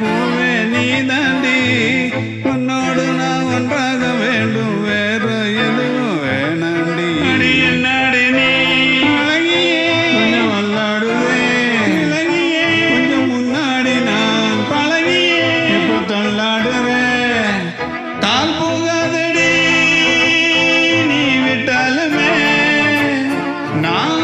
பூவே நீ தாண்டி உன்னோடு நான் ஒன்றாக வேண்டும் வேற எதுவும் வேணாண்டி அடி என்னாடி நீ அழகியே கொஞ்சம் வல்லாடுதே இலகியே கொஞ்சம் முன்னாடி நான் பழகியே இப்போ தள்ளாடுறேன் தால் போகாதடி நீ விட்டாலுமே நான்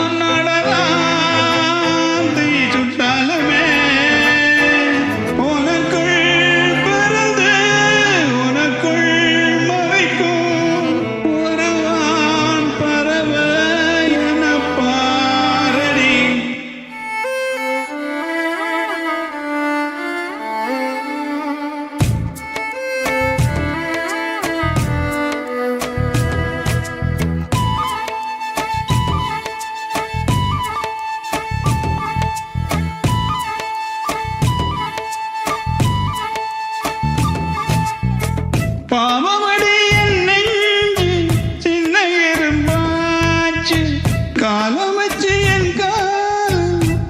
பாவமடி என் நெஞ்சு சின்ன எறும்பாச்சு காலம் வச்சு என் கால்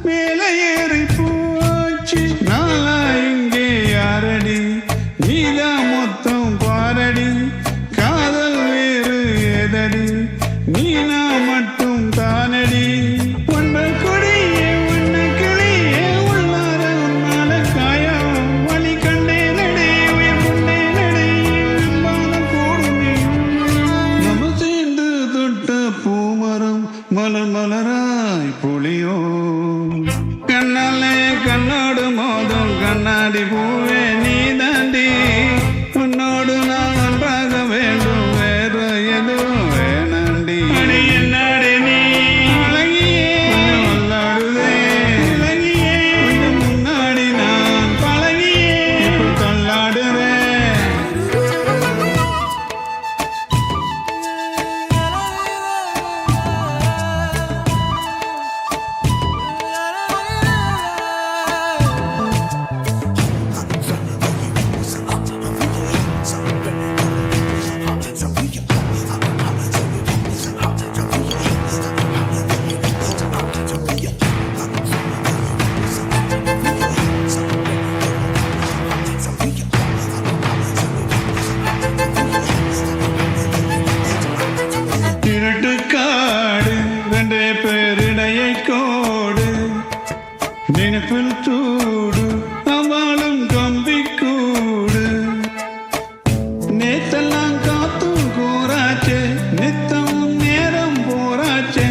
மேலே ஏறி போச்சு நாளா இங்கே யாரடி நீதான் மொத்தம் பாரடி காதல் வேறு ஏதடி நீனா மட்டும் தானடி ஒன்ற கொடியே ஒன்ன கிளியே உள்ளார உன்னால காயம் வழி கண்டே நடி உயிர் கொண்டே நடி மலர் மலராய் புளியோ கண்ணாலே கண்ணோடு மோதும் கண்ணாடி பூவே நீ தாண்டி உன்னோடு நான் ஒன்றாக வேண்டும் வேற எதுவும் வேணாண்டி அடி என்னாடி நீ அழகியே கொஞ்சம் வல்லாடுதே இலகியே கொஞ்சம் முன்னாடி நான் பழகியே இப்போ தள்ளாடுறேன் இருட்டுக்காடு ரெண்டே பேரிடையை கோடு நினைப்பில் சூடு அவளும் கம்பி கூடு நேத்தெல்லாம் காத்தும் கூறாச்சே நித்தமும் நேரம் போராச்சே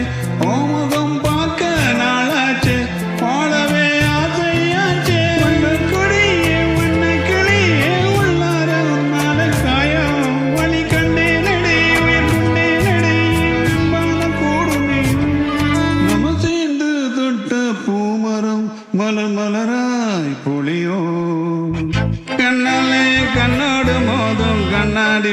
ஓமுகம் பார்க்க நாளாச்சே வாழவே ஆசையாச்சே கொடியே ஒன்ன கிளியே உள்ளார உன்னால காயம் வழி கண்டே நடி உயிர் கொண்டே நடி நம்ம சேர்ந்து தொட்ட பூமரம் மலர் மலராய் புளியோ கண்ணாலே கண்ணோடு மோதும் கண்ணாடி